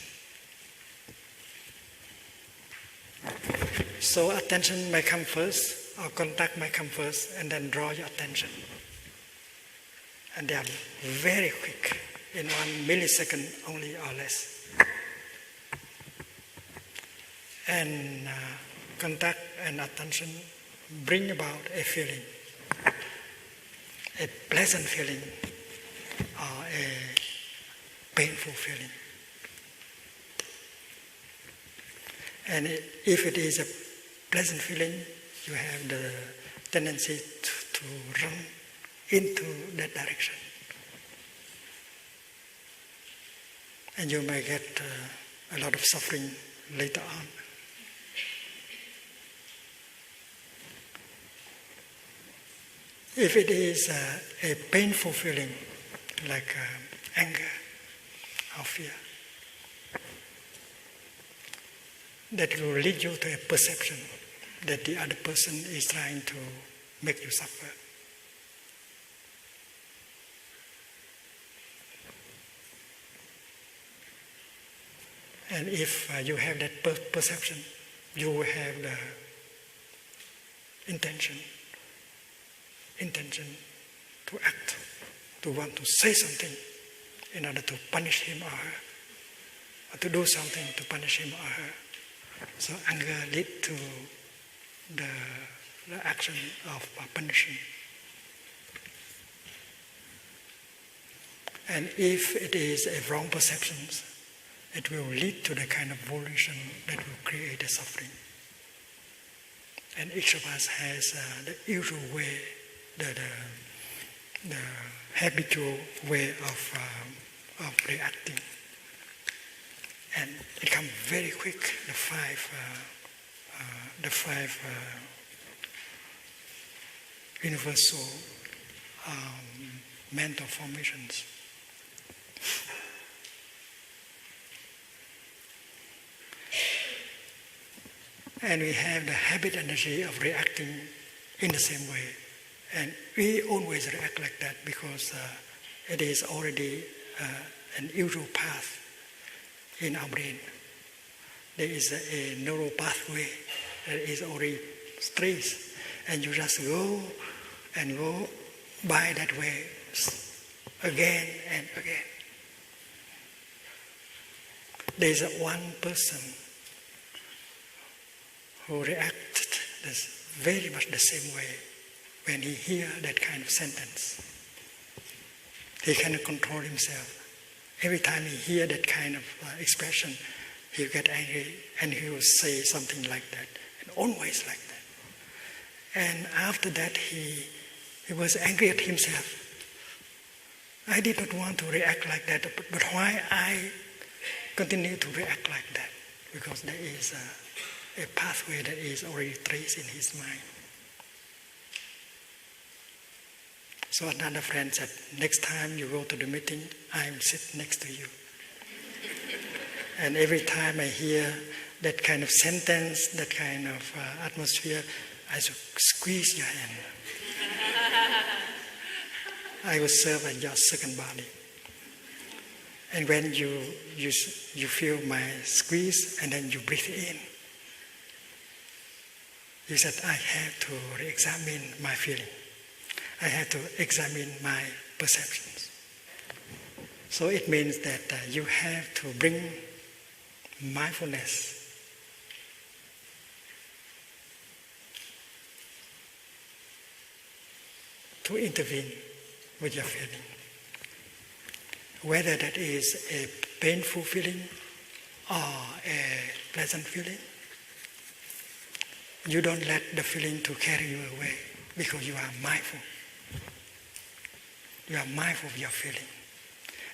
So attention may come first, or contact may come first, and then draw your attention. And they are very quick, in 1 millisecond only or less. And contact and attention bring about a feeling, a pleasant feeling, or a painful feeling. And if it is a pleasant feeling, you have the tendency to run into that direction. And you may get a lot of suffering later on. If it is a painful feeling, like anger or fear, that will lead you to a perception that the other person is trying to make you suffer. And if you have that perception, you will have the intention to act, to want to say something in order to punish him or her, or to do something to punish him or her. So anger leads to the action of punishing. And if it is a wrong perception, it will lead to the kind of volition that will create a suffering. And each of us has the usual way, the habitual way of reacting. And it comes very quick, the five universal mental formations. And we have the habit energy of reacting in the same way. And we always react like that because it is already an usual path in our brain. There is a neural pathway that is already straight, and you just go and go by that way again and again. There is one person who reacted very much the same way when he hear that kind of sentence. He cannot control himself. Every time he hear that kind of expression, he'll get angry and he will say something like that, and always like that. And after that, he was angry at himself. I did not want to react like that, but why I continue to react like that? Because there is a pathway that is already traced in his mind. So another friend said, next time you go to the meeting, I'm sit next to you. And every time I hear that kind of sentence, that kind of atmosphere, I should squeeze your hand. I will serve as your second body. And when you feel my squeeze and then you breathe in, he said, I have to re-examine my feeling. I have to examine my perceptions. So it means that you have to bring mindfulness to intervene with your feeling. Whether that is a painful feeling or a pleasant feeling, you don't let the feeling to carry you away because you are mindful. You are mindful of your feeling.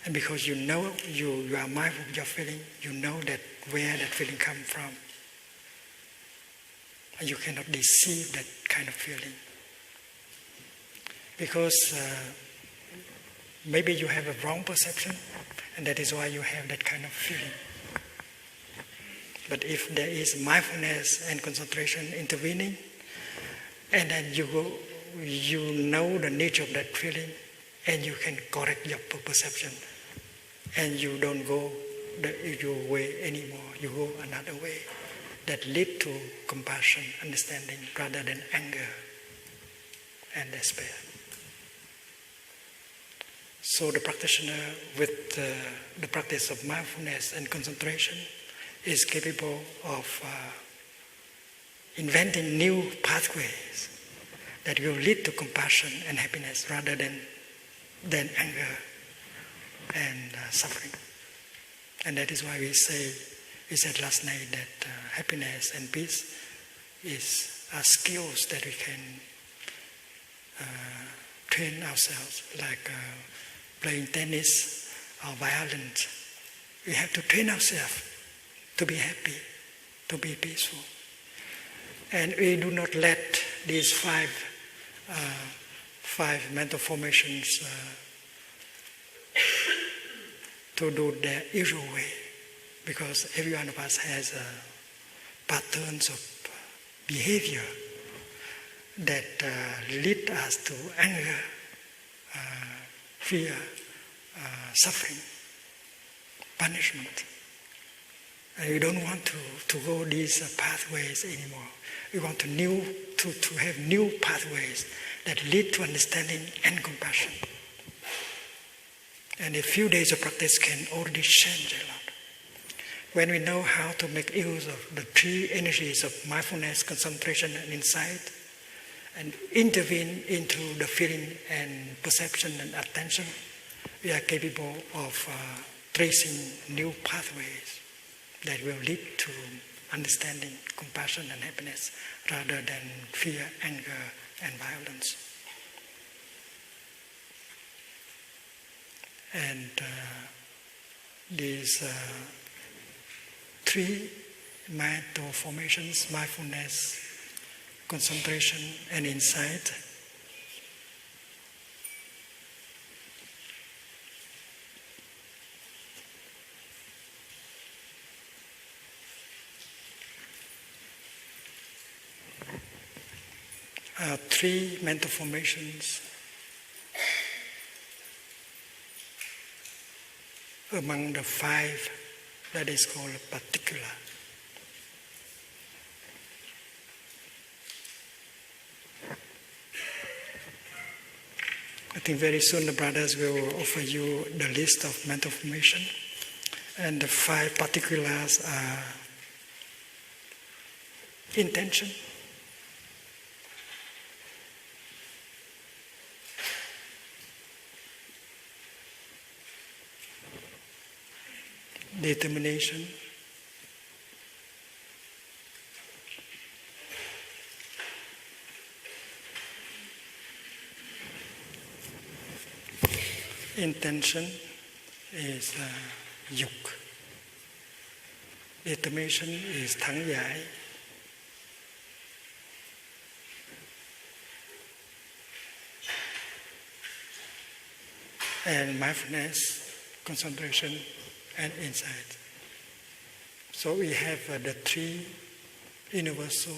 And because you know you are mindful of your feeling, you know that where that feeling comes from. And you cannot deceive that kind of feeling. Because maybe you have a wrong perception, and that is why you have that kind of feeling. But if there is mindfulness and concentration intervening, and then you know the nature of that feeling, and you can correct your perception, and you don't go your way anymore. You go another way that lead to compassion, understanding, rather than anger and despair. So the practitioner with the practice of mindfulness and concentration is capable of inventing new pathways that will lead to compassion and happiness rather than anger and suffering. And that is why we said last night that happiness and peace are skills that we can train ourselves, like playing tennis or violin. We have to train ourselves to be happy, to be peaceful. And we do not let these five mental formations to do their usual way, because every one of us has patterns of behavior that lead us to anger, fear, suffering, punishment. And we don't want to go these pathways anymore. We want to have new pathways that lead to understanding and compassion. And a few days of practice can already change a lot. When we know how to make use of the three energies of mindfulness, concentration, and insight, and intervene into the feeling and perception and attention, we are capable of tracing new pathways that will lead to understanding, compassion, and happiness rather than fear, anger, and violence. And these three mental formations, mindfulness, concentration, and insight, are three mental formations among the five that is called particular. I think very soon the brothers will offer you the list of mental formation, and the five particulars are intention. Determination. Intention is dục. Determination is thắng giải. And mindfulness, concentration, and insight. So we have the three universal